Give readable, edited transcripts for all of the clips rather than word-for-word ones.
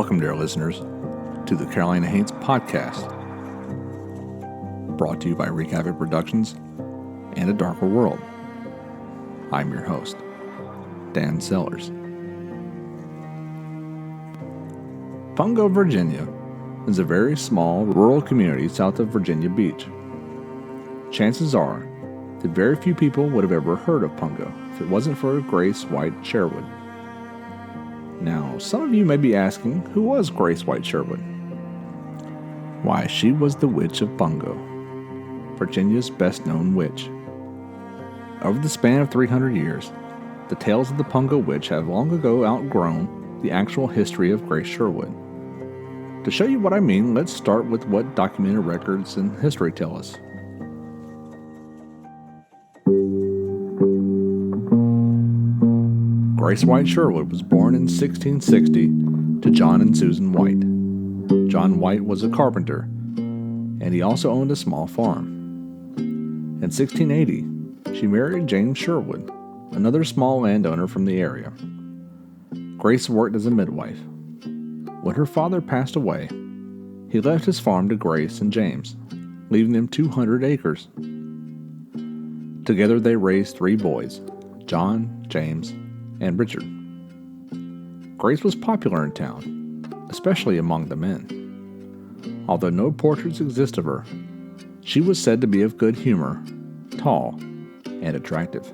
Welcome, dear listeners, to the Carolina Haints podcast, brought to you by Wreak Havoc Productions and A Darker World. I'm your host, Dan Sellers. Pungo, Virginia is a very small rural community south of Virginia Beach. Chances are that very few people would have ever heard of Pungo if it wasn't for Grace Sherwood. Now, some of you may be asking, who was Grace Sherwood? Why, she was the Witch of Pungo, Virginia's best-known witch. Over the span of 300 years, the tales of the Pungo Witch have long ago outgrown the actual history of Grace Sherwood. To show you what I mean, let's start with what documented records and history tell us. Grace Sherwood was born in 1660 to John and Susan White. John White was a carpenter, and he also owned a small farm. In 1680, she married James Sherwood, another small landowner from the area. Grace worked as a midwife. When her father passed away, he left his farm to Grace and James, leaving them 200 acres. Together they raised 3 boys, John, James, and Richard. Grace was popular in town, especially among the men. Although no portraits exist of her, she was said to be of good humor, tall, and attractive.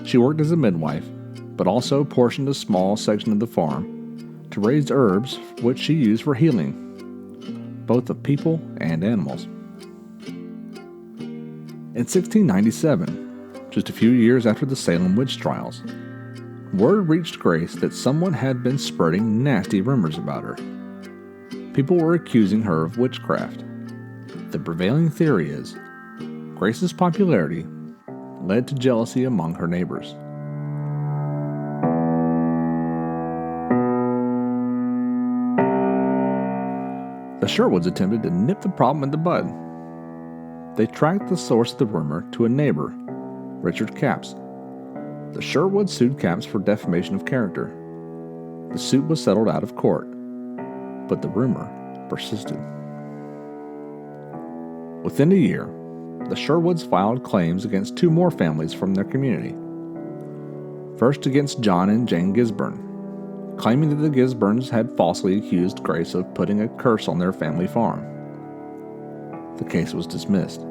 She worked as a midwife, but also portioned a small section of the farm to raise herbs which she used for healing, both of people and animals. In 1697, just a few years after the Salem witch trials, word reached Grace that someone had been spreading nasty rumors about her. People were accusing her of witchcraft. The prevailing theory is Grace's popularity led to jealousy among her neighbors. The Sherwoods attempted to nip the problem in the bud. They tracked the source of the rumor to a neighbor, Richard Capps. The Sherwoods sued Capps for defamation of character. The suit was settled out of court, but the rumor persisted. Within a year, the Sherwoods filed claims against 2 more families from their community. First against John and Jane Gisburn, claiming that the Gisburns had falsely accused Grace of putting a curse on their family farm. The case was dismissed.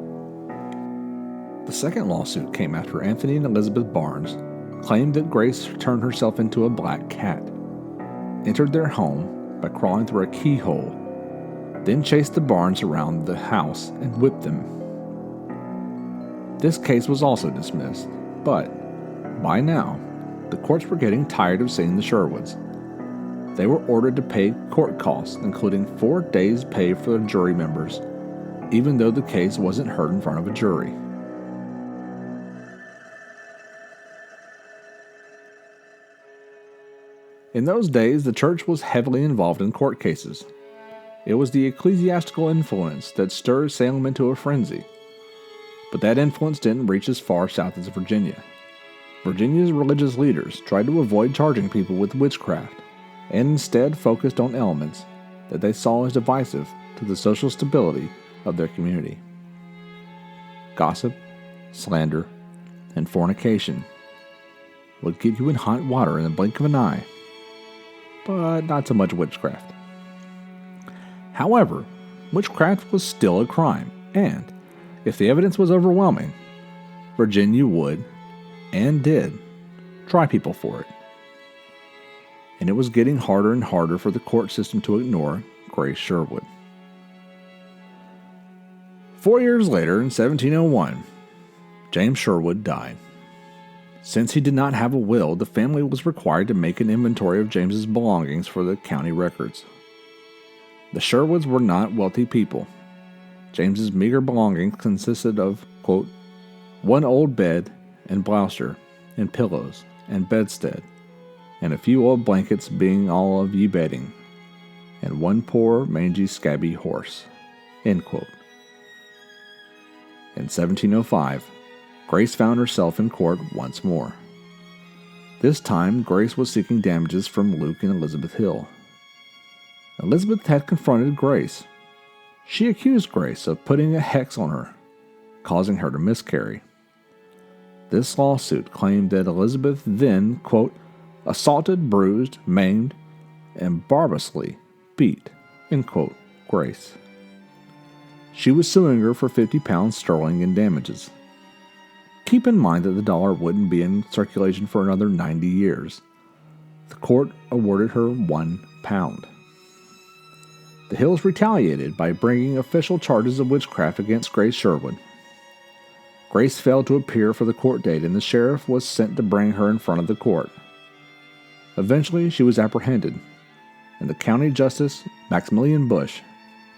The second lawsuit came after Anthony and Elizabeth Barnes claimed that Grace turned herself into a black cat, entered their home by crawling through a keyhole, then chased the Barnes around the house and whipped them. This case was also dismissed, but by now, the courts were getting tired of seeing the Sherwoods. They were ordered to pay court costs, including 4 days' pay for the jury members, even though the case wasn't heard in front of a jury. In those days, the church was heavily involved in court cases. It was the ecclesiastical influence that stirred Salem into a frenzy. But that influence didn't reach as far south as Virginia. Virginia's religious leaders tried to avoid charging people with witchcraft, and instead focused on elements that they saw as divisive to the social stability of their community. Gossip, slander, and fornication would get you in hot water in the blink of an eye, but not so much witchcraft. However, witchcraft was still a crime, and if the evidence was overwhelming, Virginia would, and did, try people for it. And it was getting harder and harder for the court system to ignore Grace Sherwood. 4 years later, in 1701, James Sherwood died. Since he did not have a will, the family was required to make an inventory of James's belongings for the county records. The Sherwoods were not wealthy people. James's meager belongings consisted of, quote, 1 old bed and blouster and pillows and bedstead, and a few old blankets being all of ye bedding, and 1 poor mangy scabby horse, end quote. In 1705, Grace found herself in court once more. This time, Grace was seeking damages from Luke and Elizabeth Hill. Elizabeth had confronted Grace. She accused Grace of putting a hex on her, causing her to miscarry. This lawsuit claimed that Elizabeth then, quote, assaulted, bruised, maimed, and barbarously beat, end quote, Grace. She was suing her for 50 pounds sterling in damages. Keep in mind that the dollar wouldn't be in circulation for another 90 years. The court awarded her £1. The Hills retaliated by bringing official charges of witchcraft against Grace Sherwood. Grace failed to appear for the court date, and the sheriff was sent to bring her in front of the court. Eventually, she was apprehended, and the county justice, Maximilian Bush,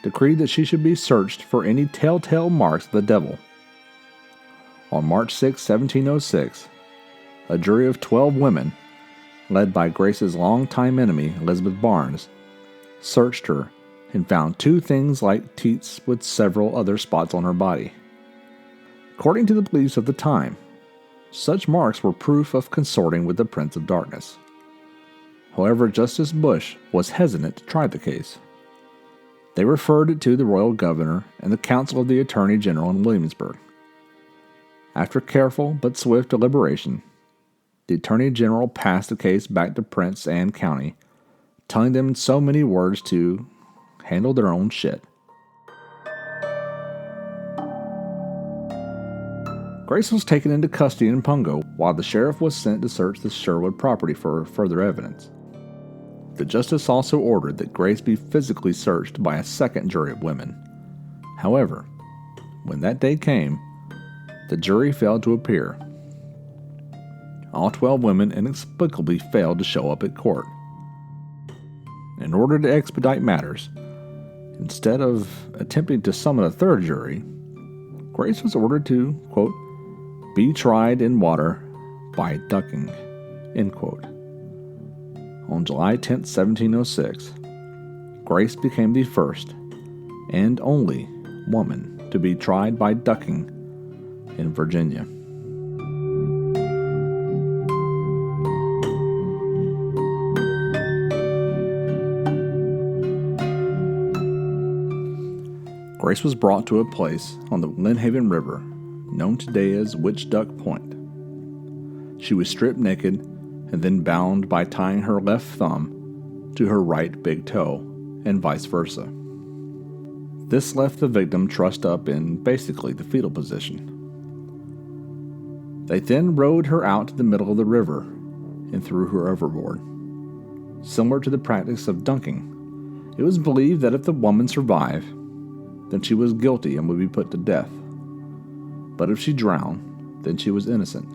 decreed that she should be searched for any telltale marks of the devil. On March 6, 1706, a jury of 12 women, led by Grace's longtime enemy, Elizabeth Barnes, searched her and found 2 things like teats with several other spots on her body. According to the beliefs of the time, such marks were proof of consorting with the Prince of Darkness. However, Justice Bush was hesitant to try the case. They referred it to the royal governor and the council of the attorney general in Williamsburg. After careful but swift deliberation, the attorney general passed the case back to Prince and county, telling them in so many words to handle their own shit. Grace was taken into custody in Pungo while the sheriff was sent to search the Sherwood property for further evidence. The justice also ordered that Grace be physically searched by a second jury of women. However, when that day came, the jury failed to appear. All 12 women inexplicably failed to show up at court. In order to expedite matters, instead of attempting to summon a third jury, Grace was ordered to, quote, be tried in water by ducking, end quote. On July 10, 1706, Grace became the first and only woman to be tried by ducking in Virginia. Grace was brought to a place on the Lynnhaven River known today as Witch Duck Point. She was stripped naked and then bound by tying her left thumb to her right big toe and vice versa. This left the victim trussed up in basically the fetal position. They then rowed her out to the middle of the river and threw her overboard. Similar to the practice of dunking, it was believed that if the woman survived, then she was guilty and would be put to death. But if she drowned, then she was innocent,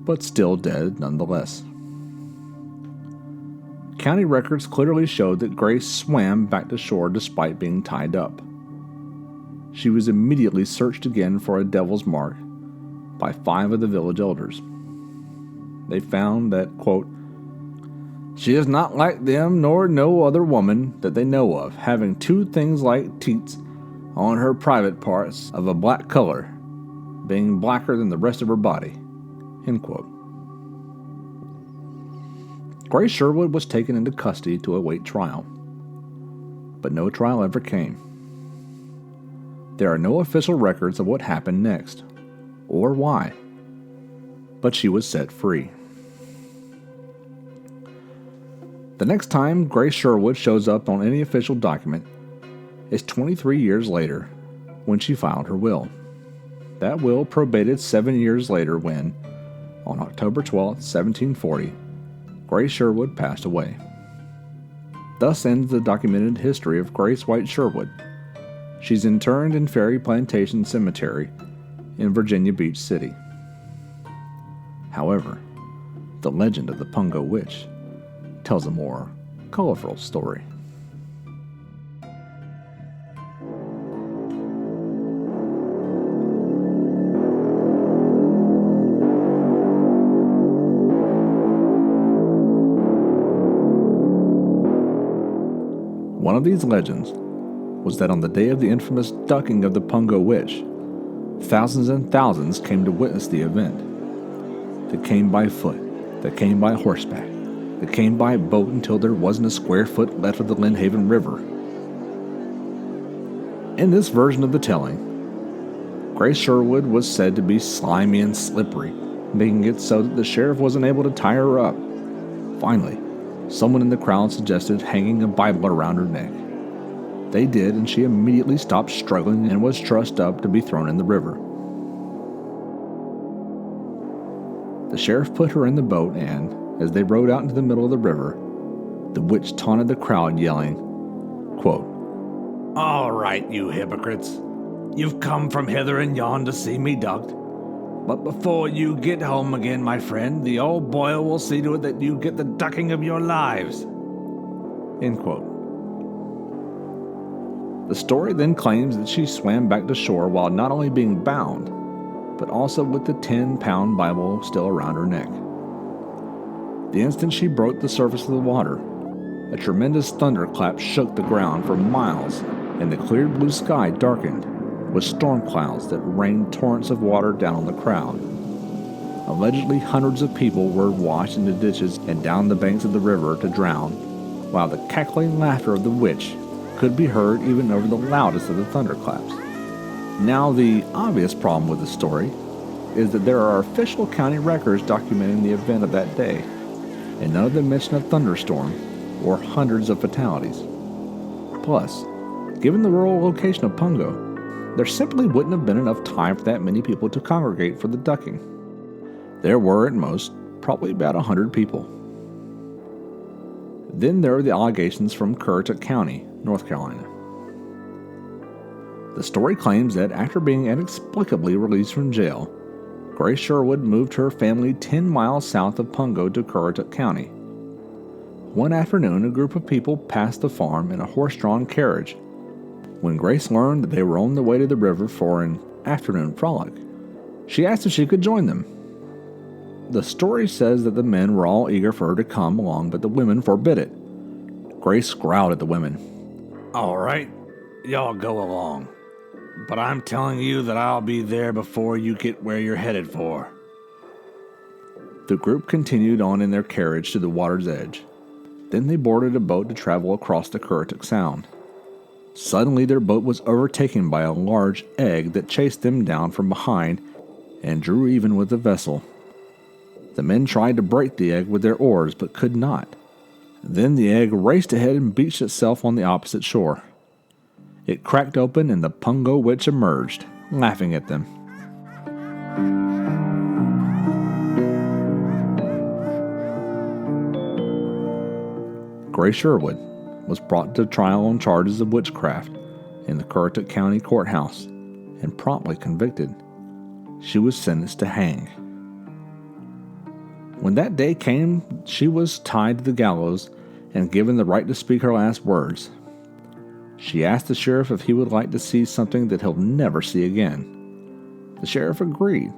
but still dead nonetheless. County records clearly showed that Grace swam back to shore despite being tied up. She was immediately searched again for a devil's mark by 5 of the village elders. They found that, quote, she is not like them nor no other woman that they know of, having 2 things like teats on her private parts of a black color, being blacker than the rest of her body, end quote. Grace Sherwood was taken into custody to await trial, but no trial ever came. There are no official records of what happened next, or why, but she was set free. The next time Grace Sherwood shows up on any official document is 23 years later when she filed her will. That will probated 7 years later when, on October 12, 1740, Grace Sherwood passed away. Thus ends the documented history of Grace White Sherwood. She's interred in Ferry Plantation Cemetery in Virginia Beach City. However, the legend of the Pungo Witch tells a more colorful story. One of these legends was that on the day of the infamous ducking of the Pungo Witch, thousands and thousands came to witness the event. They came by foot, they came by horseback, that came by boat until there wasn't a square foot left of the Lynnhaven River. In this version of the telling, Grace Sherwood was said to be slimy and slippery, making it so that the sheriff wasn't able to tie her up. Finally, someone in the crowd suggested hanging a Bible around her neck. They did, and she immediately stopped struggling and was trussed up to be thrown in the river. The sheriff put her in the boat, and, as they rowed out into the middle of the river, the witch taunted the crowd, yelling, quote, "All right, you hypocrites. You've come from hither and yon to see me ducked. But before you get home again, my friend, the old boil will see to it that you get the ducking of your lives." End quote. The story then claims that she swam back to shore while not only being bound, but also with the 10-pound Bible still around her neck. The instant she broke the surface of the water, a tremendous thunderclap shook the ground for miles, and the clear blue sky darkened with storm clouds that rained torrents of water down on the crowd. Allegedly, hundreds of people were washed into ditches and down the banks of the river to drown, while the cackling laughter of the witch could be heard even over the loudest of the thunderclaps. Now, the obvious problem with the story is that there are official county records documenting the event of that day, and none of them mention a thunderstorm or hundreds of fatalities. Plus, given the rural location of Pungo, there simply wouldn't have been enough time for that many people to congregate for the ducking. There were, at most, probably about 100 people. Then there are the allegations from Currituck County, North Carolina. The story claims that after being inexplicably released from jail, Grace Sherwood moved her family 10 miles south of Pungo to Currituck County. One afternoon, a group of people passed the farm in a horse-drawn carriage. When Grace learned that they were on the way to the river for an afternoon frolic, she asked if she could join them. The story says that the men were all eager for her to come along, but the women forbid it. Grace growled at the women. "All right, y'all go along. But I'm telling you that I'll be there before you get where you're headed for." The group continued on in their carriage to the water's edge. Then they boarded a boat to travel across the Currituck Sound. Suddenly their boat was overtaken by a large egg that chased them down from behind and drew even with the vessel. The men tried to break the egg with their oars but could not. Then the egg raced ahead and beached itself on the opposite shore. It cracked open and the Pungo witch emerged, laughing at them. Grace Sherwood was brought to trial on charges of witchcraft in the Currituck County Courthouse and promptly convicted. She was sentenced to hang. When that day came, she was tied to the gallows and given the right to speak her last words. She asked the sheriff if he would like to see something that he'll never see again. The sheriff agreed,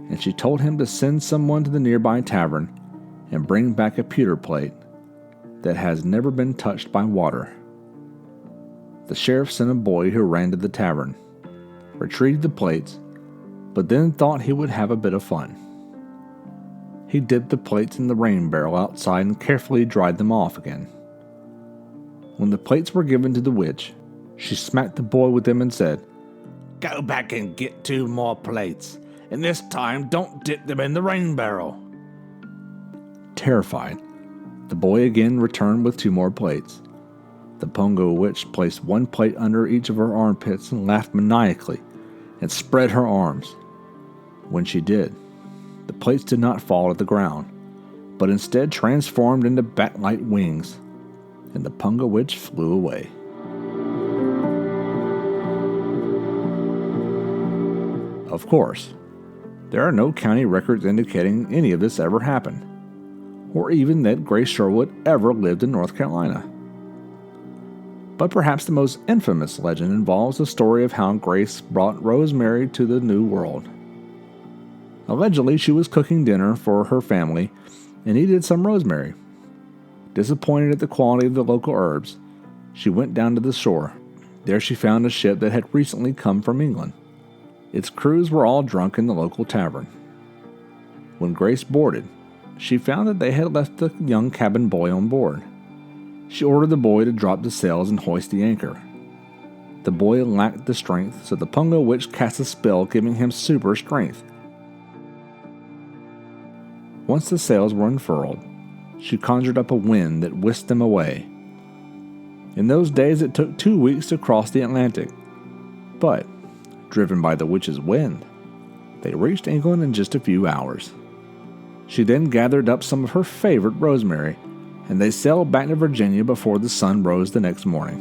and she told him to send someone to the nearby tavern and bring back a pewter plate that has never been touched by water. The sheriff sent a boy who ran to the tavern, retrieved the plates, but then thought he would have a bit of fun. He dipped the plates in the rain barrel outside and carefully dried them off again. When the plates were given to the witch, she smacked the boy with them and said, "Go back and get 2 more plates, and this time don't dip them in the rain barrel." Terrified, the boy again returned with 2 more plates. The Pungo witch placed 1 plate under each of her armpits and laughed maniacally and spread her arms. When she did, the plates did not fall to the ground, but instead transformed into bat-like wings, and the Pungo witch flew away. Of course, there are no county records indicating any of this ever happened, or even that Grace Sherwood ever lived in North Carolina. But perhaps the most infamous legend involves the story of how Grace brought Rosemary to the New World. Allegedly, she was cooking dinner for her family and needed some rosemary. Disappointed at the quality of the local herbs, she went down to the shore. There she found a ship that had recently come from England. Its crews were all drunk in the local tavern. When Grace boarded, she found that they had left the young cabin boy on board. She ordered the boy to drop the sails and hoist the anchor. The boy lacked the strength, so the Pungo witch cast a spell giving him super strength. Once the sails were unfurled, she conjured up a wind that whisked them away. In those days it took 2 weeks to cross the Atlantic, but, driven by the witch's wind, they reached England in just a few hours. She then gathered up some of her favorite rosemary, and they sailed back to Virginia before the sun rose the next morning.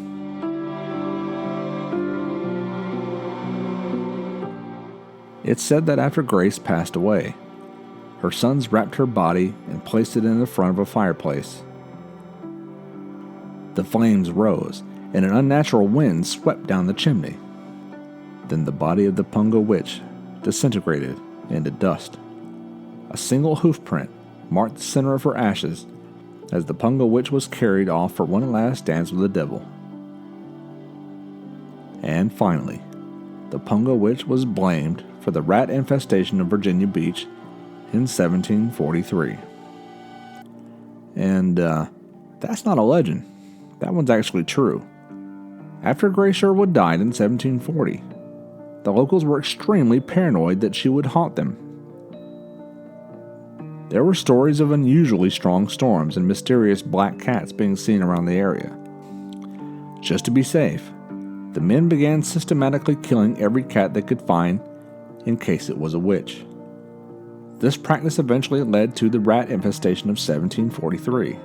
It's said that after Grace passed away, her sons wrapped her body and placed it in the front of a fireplace. The flames rose, and an unnatural wind swept down the chimney. Then the body of the Pungo witch disintegrated into dust. A single hoofprint marked the center of her ashes as the Pungo witch was carried off for one last dance with the devil. And finally, the Pungo witch was blamed for the rat infestation of Virginia Beach in 1743. And that's not a legend. That one's actually true. After Grace Sherwood died in 1740, the locals were extremely paranoid that she would haunt them. There were stories of unusually strong storms and mysterious black cats being seen around the area. Just to be safe, the men began systematically killing every cat they could find in case it was a witch. This practice eventually led to the rat infestation of 1743.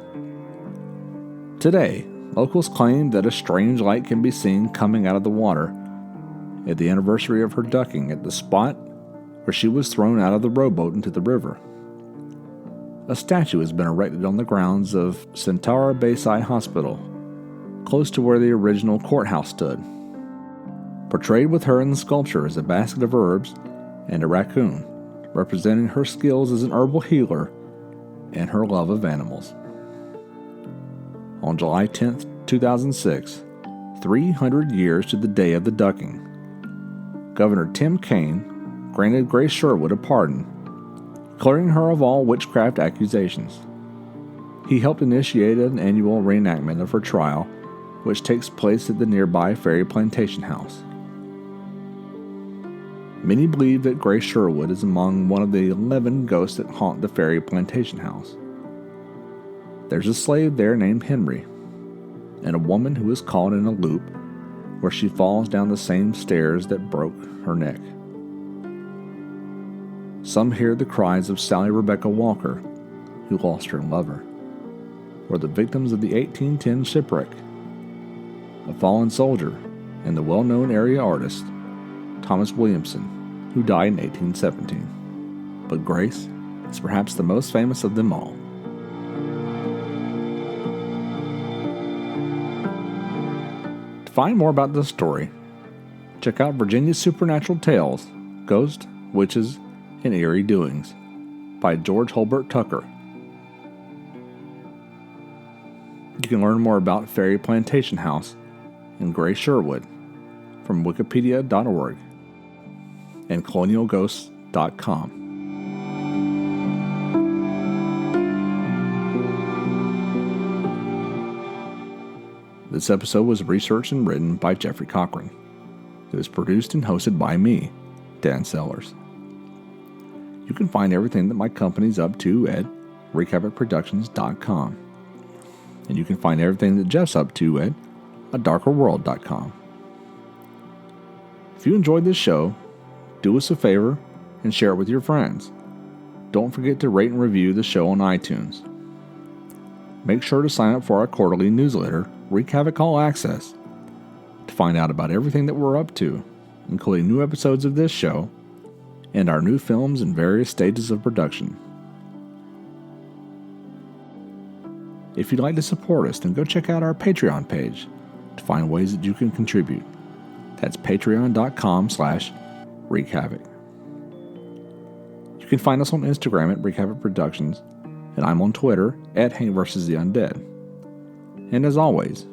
Today, locals claim that a strange light can be seen coming out of the water at the anniversary of her ducking at the spot where she was thrown out of the rowboat into the river. A statue has been erected on the grounds of Centaur Bayside Hospital, close to where the original courthouse stood. Portrayed with her in the sculpture is a basket of herbs and a raccoon, representing her skills as an herbal healer and her love of animals. On July 10, 2006, 300 years to the day of the ducking, Governor Tim Kaine granted Grace Sherwood a pardon, clearing her of all witchcraft accusations. He helped initiate an annual reenactment of her trial, which takes place at the nearby Ferry Plantation House. Many believe that Grace Sherwood is among one of the 11 ghosts that haunt the Ferry Plantation House. There's a slave there named Henry, and a woman who is caught in a loop where she falls down the same stairs that broke her neck. Some hear the cries of Sally Rebecca Walker, who lost her lover, or the victims of the 1810 shipwreck, a fallen soldier, and the well-known area artist, Thomas Williamson, who died in 1817. But Grace is perhaps the most famous of them all. To find more about this story, check out Virginia's Supernatural Tales, Ghosts, Witches, and Eerie Doings by George Holbert Tucker. You can learn more about Ferry Plantation House and Grace Sherwood from wikipedia.org and colonialghosts.com. This episode was researched and written by Jeffrey Cochran. It was produced and hosted by me, Dan Sellers. You can find everything that my company's up to at wreakhavocproductions.com. And you can find everything that Jeff's up to at adarkerworld.com. If you enjoyed this show, do us a favor and share it with your friends. Don't forget to rate and review the show on iTunes. Make sure to sign up for our quarterly newsletter, Wreak Havoc All Access, to find out about everything that we're up to, including new episodes of this show and our new films in various stages of production. If you'd like to support us, then go check out our Patreon page to find ways that you can contribute. That's patreon.com/wreakhavoc. You can find us on Instagram at Wreak Havoc Productions, and I'm on Twitter at Hank vs. the Undead. And as always,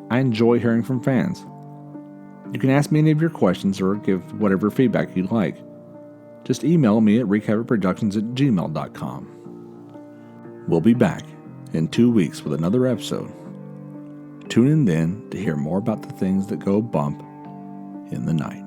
I enjoy hearing from fans. You can ask me any of your questions or give whatever feedback you'd like. Just email me at wreakhavocproductions@gmail.com. We'll be back in 2 weeks with another episode. Tune in then to hear more about the things that go bump in the night.